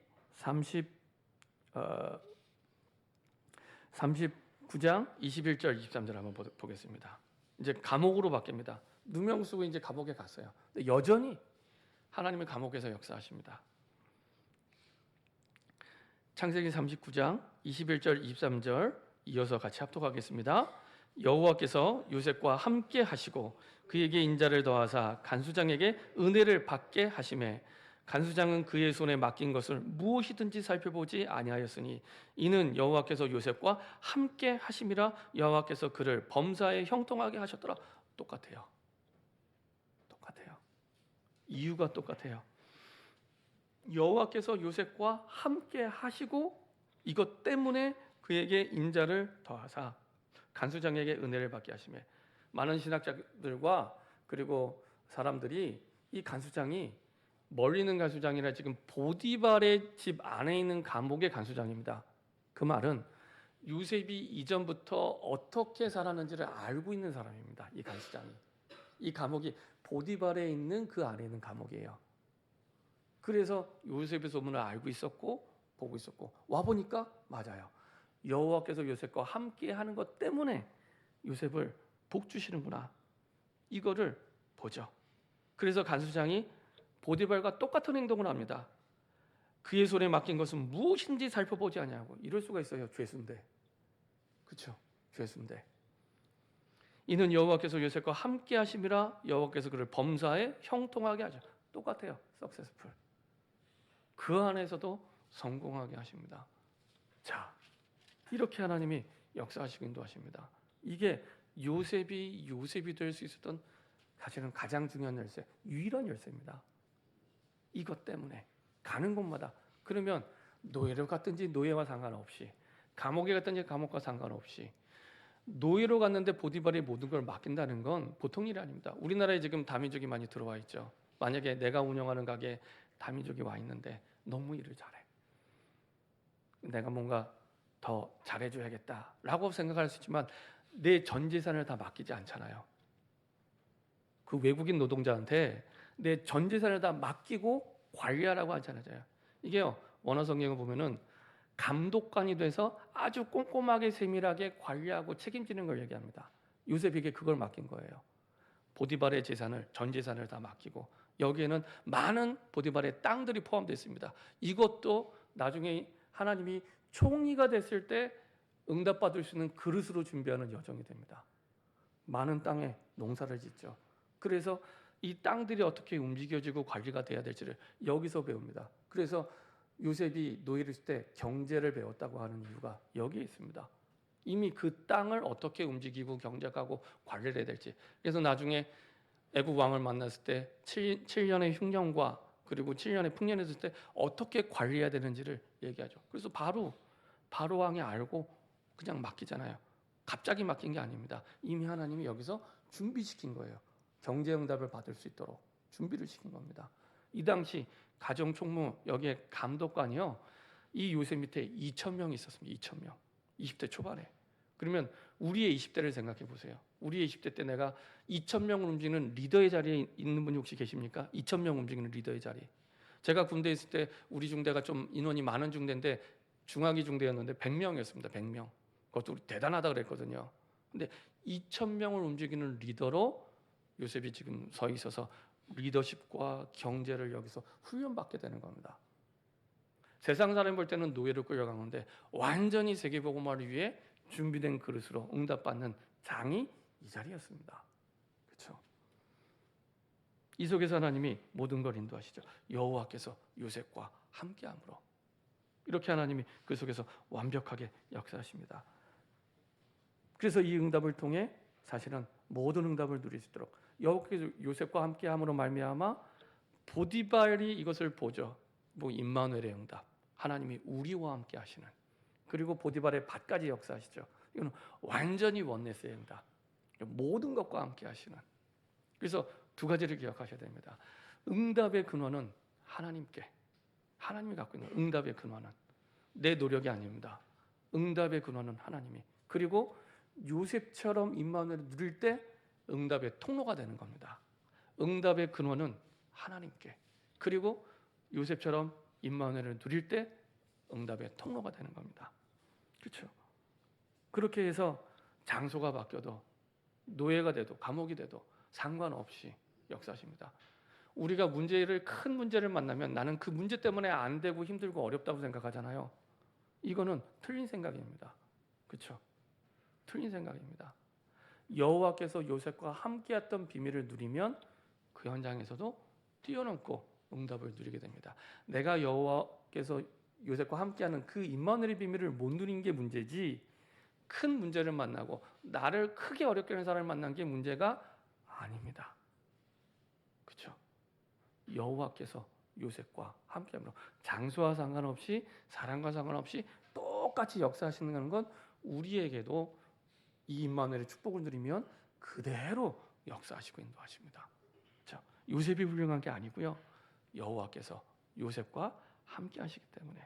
39장 21절 23절 한번 보겠습니다. 이제 감옥으로 바뀝니다. 누명 쓰고 이제 감옥에 갔어요. 근데 여전히 하나님은 감옥에서 역사하십니다. 창세기 39장 21절 23절 이어서 같이 합독하겠습니다. 여호와께서 요셉과 함께 하시고 그에게 인자를 더하사 간수장에게 은혜를 받게 하시매 간수장은 그의 손에 맡긴 것을 무엇이든지 살펴보지 아니하였으니 이는 여호와께서 요셉과 함께 하심이라 여호와께서 그를 범사에 형통하게 하셨더라. 똑같아요. 이유가 똑같아요. 여호와께서 요셉과 함께 하시고 이것 때문에 그에게 인자를 더하사 간수장에게 은혜를 받게 하시매 많은 신학자들과 그리고 사람들이 이 간수장이 멀리 있는 간수장이라 지금 보디발의 집 안에 있는 감옥의 간수장입니다. 그 말은 요셉이 이전부터 어떻게 살았는지를 알고 있는 사람입니다. 이 간수장이. 이 감옥이 보디발에 있는 그 안에 있는 감옥이에요. 그래서 요셉의 소문을 알고 있었고 보고 있었고 와 보니까 맞아요. 여호와께서 요셉과 함께 하는 것 때문에 요셉을 복 주시는구나. 이거를 보죠. 그래서 간수장이 보디발과 똑같은 행동을 합니다. 그의 손에 맡긴 것은 무엇인지 살펴보지 아니하고. 이럴 수가 있어요. 죄수인데. 그렇죠? 죄수인데. 이는 여호와께서 요셉과 함께 하심이라 여호와께서 그를 범사에 형통하게 하죠. 똑같아요. successful. 그 안에서도 성공하게 하십니다. 자, 이렇게 하나님이 역사하시고 인도하십니다. 이게 요셉이 될 수 있었던 사실은 가장 중요한 열쇠, 유일한 열쇠입니다. 이것 때문에 가는 곳마다, 그러면 노예로 갔든지 노예와 상관없이, 감옥에 갔든지 감옥과 상관없이, 노예로 갔는데 보디발이 모든 걸 맡긴다는 건 보통 일이 아닙니다. 우리나라에 지금 다민족이 많이 들어와 있죠. 만약에 내가 운영하는 가게에 다민족이 와 있는데 너무 일을 잘해. 내가 뭔가 더 잘해줘야겠다라고 생각할 수 있지만 내 전 재산을 다 맡기지 않잖아요. 그 외국인 노동자한테 내 전 재산을 다 맡기고 관리하라고 하잖아요. 이게요, 원어 성경을 보면은 감독관이 돼서 아주 꼼꼼하게 세밀하게 관리하고 책임지는 걸 얘기합니다. 요셉에게 그걸 맡긴 거예요. 보디발의 재산을, 전 재산을 다 맡기고, 여기에는 많은 보디발의 땅들이 포함되어 있습니다. 이것도 나중에 하나님이 총리가 됐을 때 응답받을 수 있는 그릇으로 준비하는 여정이 됩니다. 많은 땅에 농사를 짓죠. 그래서 이 땅들이 어떻게 움직여지고 관리가 돼야 될지를 여기서 배웁니다. 그래서 요셉이 노예를 있을 때 경제를 배웠다고 하는 이유가 여기에 있습니다. 이미 그 땅을 어떻게 움직이고 경작하고 관리를 해야 될지. 그래서 나중에 애국 왕을 만났을 때 7년의 흉년과 그리고 7년의 풍년했을 때 어떻게 관리해야 되는지를 얘기하죠. 그래서 바로 왕이 알고 그냥 맡기잖아요. 갑자기 맡긴 게 아닙니다. 이미 하나님이 여기서 준비시킨 거예요. 경제응답을 받을 수 있도록 준비를 시킨 겁니다. 이 당시 가정총무 여기에 감독관이요, 이 요셉 밑에 2,000명이 있었습니다. 2,000명. 20대 초반에. 그러면 우리의 20대를 생각해 보세요. 우리의 20대 때 내가 2,000명을 움직이는 리더의 자리에 있는 분이 혹시 계십니까? 2,000명 움직이는 리더의 자리. 제가 군대에 있을 때 우리 중대가 좀 인원이 많은 중대인데 중화기 중대였는데 100명이었습니다. 100명. 그것도 우리 대단하다 그랬거든요. 근데 2,000명을 움직이는 리더로 요셉이 지금 서 있어서 리더십과 경제를 여기서 훈련받게 되는 겁니다. 세상 사람 볼 때는 노예로 끌려간 건데 완전히 세계복음화를 위해 준비된 그릇으로 응답받는 장이 이 자리였습니다. 그렇죠? 이 속에서 하나님이 모든 걸 인도하시죠. 여호와께서 요셉과 함께함으로 이렇게 하나님이 그 속에서 완벽하게 역사하십니다. 그래서 이 응답을 통해 사실은 모든 응답을 누릴 수 있도록 여호와께서 요셉과 함께함으로 말미암아 보디발이 이것을 보죠. 뭐 임마누엘의 응답, 하나님이 우리와 함께 하시는, 그리고 보디발의 밭까지 역사하시죠. 이건 완전히 원네스의 응답, 모든 것과 함께 하시는. 그래서 두 가지를 기억하셔야 됩니다. 응답의 근원은 하나님께, 하나님이 갖고 있는 응답의 근원은 내 노력이 아닙니다. 응답의 근원은 하나님이. 그리고 요셉처럼 임마누엘을 누릴 때 응답의 통로가 되는 겁니다. 응답의 근원은 하나님께, 그리고 요셉처럼 임마누엘을 누릴 때 응답의 통로가 되는 겁니다. 그렇죠? 그렇게 해서 장소가 바뀌어도 노예가 돼도 감옥이 돼도 상관없이 역사하십니다. 우리가 큰 문제를 만나면 나는 그 문제 때문에 안 되고 힘들고 어렵다고 생각하잖아요. 이거는 틀린 생각입니다. 그렇죠? 틀린 생각입니다. 여호와께서 요셉과 함께했던 비밀을 누리면 그 현장에서도 뛰어넘고 응답을 누리게 됩니다. 내가 여호와께서 요셉과 함께하는 그 임마누엘의 비밀을 못 누린 게 문제지, 큰 문제를 만나고 나를 크게 어렵게 하는 사람을 만난 게 문제가 아닙니다. 그렇죠? 여호와께서 요셉과 함께함으로 장소와 상관없이 사람과 상관없이 똑같이 역사하시는 건 우리에게도 이 임마누엘의 축복을 누리면 그대로 역사하시고 인도하십니다. 자, 요셉이 훌륭한 게 아니고요, 여호와께서 요셉과 함께 하시기 때문에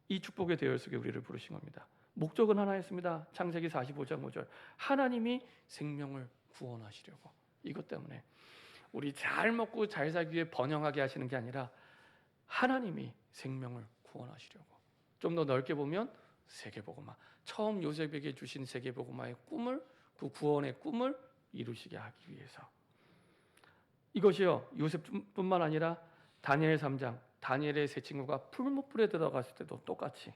이 축복의 대열 속에 우리를 부르신 겁니다. 목적은 하나였습니다. 창세기 45장 5절, 하나님이 생명을 구원하시려고. 이것 때문에 우리 잘 먹고 잘 살기 위해 번영하게 하시는 게 아니라 하나님이 생명을 구원하시려고. 좀 더 넓게 보면 세계복음화, 처음 요셉에게 주신 세계복음화의 꿈을, 그 구원의 꿈을 이루시게 하기 위해서. 이것이요, 요셉뿐만 아니라 다니엘 3장, 다니엘의 세 친구가 풀무불에 들어갔을 때도 똑같이,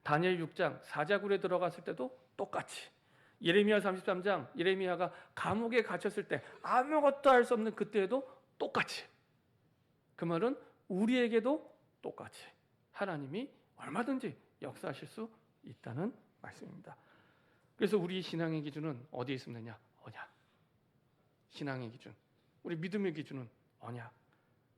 다니엘 6장 사자굴에 들어갔을 때도 똑같이, 예레미야 33장 예레미야가 감옥에 갇혔을 때 아무것도 할 수 없는 그때에도 똑같이. 그 말은 우리에게도 똑같이 하나님이 얼마든지 역사하실 수 있다는 말씀입니다. 그래서 우리 신앙의 기준은 어디에 있으면 되냐? 언약. 신앙의 기준, 우리 믿음의 기준은 언약.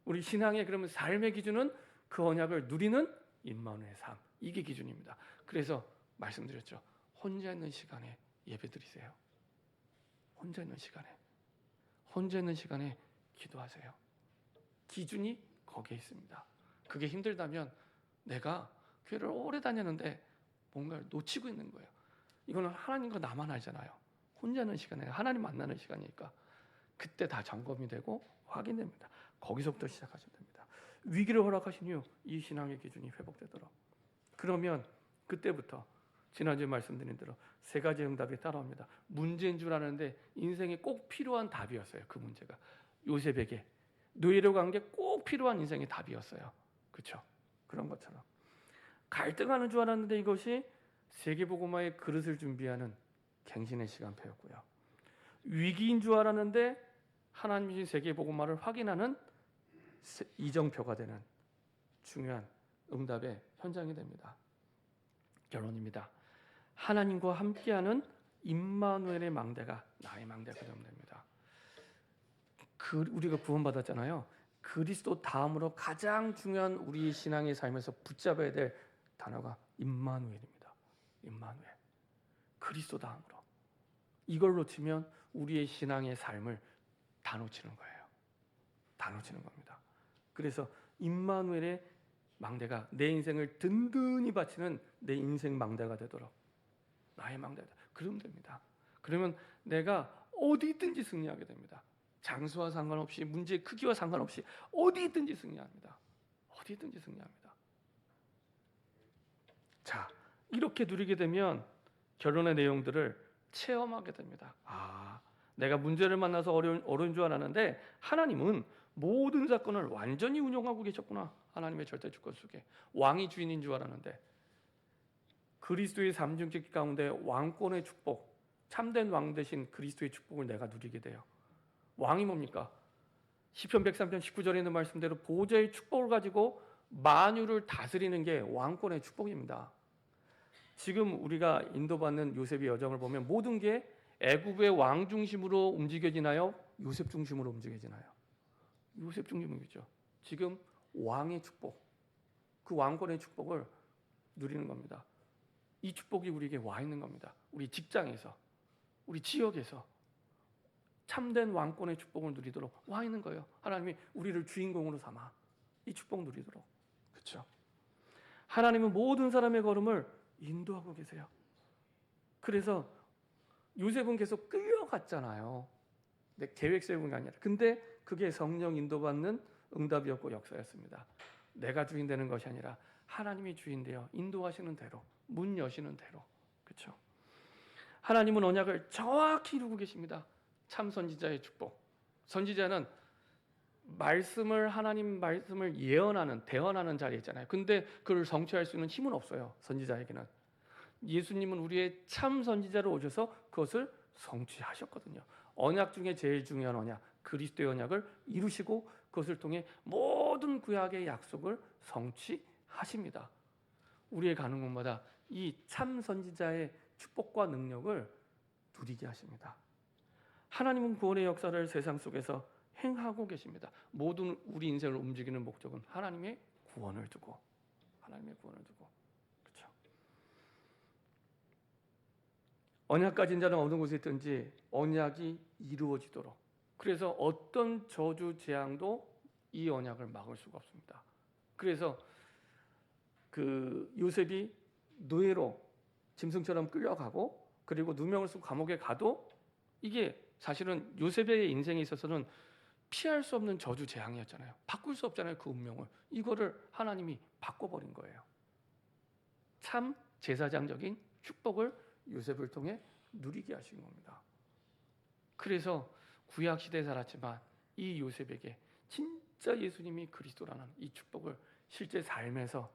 우리 신앙의 그러면 삶의 기준은 그 언약을 누리는 임마누엘의 삶. 이게 기준입니다. 그래서 말씀드렸죠. 혼자 있는 시간에 예배드리세요. 혼자 있는 시간에 기도하세요. 기준이 거기에 있습니다. 그게 힘들다면 내가 교회를 오래 다녔는데 뭔가를 놓치고 있는 거예요. 이거는 하나님과 나만 알잖아요. 혼자 있는 시간에 하나님 만나는 시간이니까 그때 다 점검이 되고 확인됩니다. 거기서부터 시작하시면 됩니다. 위기를 허락하신 이후 이 신앙의 기준이 회복되도록. 그러면 그때부터 지난주에 말씀드린 대로 세 가지 응답이 따라옵니다. 문제인 줄 아는데 인생에 꼭 필요한 답이었어요. 그 문제가 요셉에게 노예로 간 게 꼭 필요한 인생의 답이었어요. 그렇죠? 그런 것처럼 갈등하는 줄 알았는데 이것이 세계복음화의 그릇을 준비하는 갱신의 시간표였고요. 위기인 줄 알았는데 하나님이 세계복음화를 확인하는 이정표가 되는 중요한 응답의 현장이 됩니다. 결론입니다. 하나님과 함께하는 임마누엘의 망대가 나의 망대가 되면 됩니다. 우리가 구원받았잖아요. 그리스도 다음으로 가장 중요한 우리 신앙의 삶에서 붙잡아야 될 단어가 임마누엘입니다. 임마누엘. 그리스도 다음으로. 이걸 놓치면 우리의 신앙의 삶을 다 놓치는 거예요. 다 놓치는 겁니다. 그래서 임마누엘의 망대가 내 인생을 든든히 바치는 내 인생 망대가 되도록, 나의 망대가 그러면 됩니다. 그러면 내가 어디든지 승리하게 됩니다. 장수와 상관없이, 문제의 크기와 상관없이 어디든지 승리합니다. 어디든지 승리합니다. 자, 이렇게 누리게 되면 결론의 내용들을 체험하게 됩니다. 내가 문제를 만나서 어려운 줄 알았는데 하나님은 모든 사건을 완전히 운영하고 계셨구나. 하나님의 절대 주권 속에 왕이 주인인 줄 알았는데 그리스도의 삼중직 가운데 왕권의 축복, 참된 왕 대신 그리스도의 축복을 내가 누리게 돼요. 왕이 뭡니까? 시편 103편 19절에 있는 말씀대로 보좌의 축복을 가지고 만유를 다스리는 게 왕권의 축복입니다. 지금 우리가 인도받는 요셉의 여정을 보면 모든 게 애굽의 왕 중심으로 움직여지나요? 요셉 중심으로 움직여지나요? 요셉 중심이죠. 지금 왕의 축복, 그 왕권의 축복을 누리는 겁니다. 이 축복이 우리에게 와 있는 겁니다. 우리 직장에서, 우리 지역에서 참된 왕권의 축복을 누리도록 와 있는 거예요. 하나님이 우리를 주인공으로 삼아 이 축복 누리도록. 그렇죠? 하나님은 모든 사람의 걸음을 인도하고 계세요. 그래서 요셉은 계속 끌려갔잖아요. 계획 세운 게 아니라. 근데 그게 성령 인도받는 응답이었고 역사였습니다. 내가 주인 되는 것이 아니라 하나님이 주인 되어 인도하시는 대로, 문 여시는 대로. 그렇죠? 하나님은 언약을 정확히 이루고 계십니다. 참 선지자의 축복. 선지자는 하나님 말씀을 예언하는, 대언하는 자리에 있잖아요. 근데 그걸 성취할 수 있는 힘은 없어요. 선지자에게는. 예수님은 우리의 참 선지자로 오셔서 그것을 성취하셨거든요. 언약 중에 제일 중요한 언약, 그리스도의 언약을 이루시고 그것을 통해 모든 구약의 약속을 성취하십니다. 우리의 가는 곳마다 이 참 선지자의 축복과 능력을 누리게 하십니다. 하나님은 구원의 역사를 세상 속에서 행하고 계십니다. 모든 우리 인생을 움직이는 목적은 하나님의 구원을 두고, 그렇죠? 언약 가진 자는 어느 곳에 있든지 언약이 이루어지도록. 그래서 어떤 저주 재앙도 이 언약을 막을 수가 없습니다. 그래서 그 요셉이 노예로 짐승처럼 끌려가고 그리고 누명을 쓰고 감옥에 가도 이게 사실은 요셉의 인생에 있어서는 피할 수 없는 저주 재앙이었잖아요. 바꿀 수 없잖아요. 그 운명을. 이거를 하나님이 바꿔버린 거예요. 참 제사장적인 축복을 요셉을 통해 누리게 하신 겁니다. 그래서 구약 시대에 살았지만 이 요셉에게 진짜 예수님이 그리스도라는 이 축복을 실제 삶에서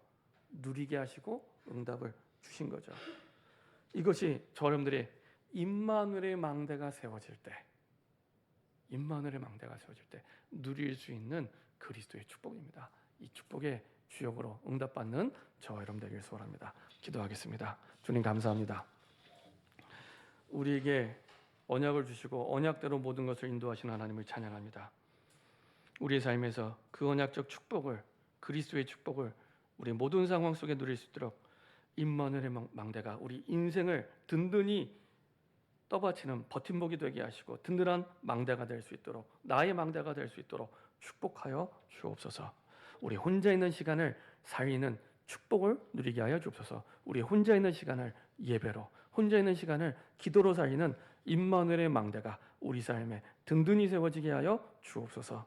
누리게 하시고 응답을 주신 거죠. 이것이 저 여러분들의 임마누엘의 망대가 세워질 때, 임마누엘의 망대가 세워질 때 누릴 수 있는 그리스도의 축복입니다. 이 축복의 주역으로 응답받는 저와 여러분 되길 소원합니다. 기도하겠습니다. 주님 감사합니다. 우리에게 언약을 주시고 언약대로 모든 것을 인도하시는 하나님을 찬양합니다. 우리의 삶에서 그 언약적 축복을, 그리스도의 축복을 우리 모든 상황 속에 누릴 수 있도록 임마누엘의 망대가 우리 인생을 든든히 떠받치는 버팀목이 되게 하시고 든든한 망대가 될 수 있도록, 나의 망대가 될 수 있도록 축복하여 주옵소서. 우리 혼자 있는 시간을 살리는 축복을 누리게 하여 주옵소서. 우리 혼자 있는 시간을 예배로, 혼자 있는 시간을 기도로 살리는 임마누엘의 망대가 우리 삶에 든든히 세워지게 하여 주옵소서.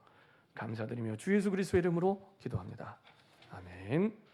감사드리며 주 예수 그리스도의 이름으로 기도합니다. 아멘.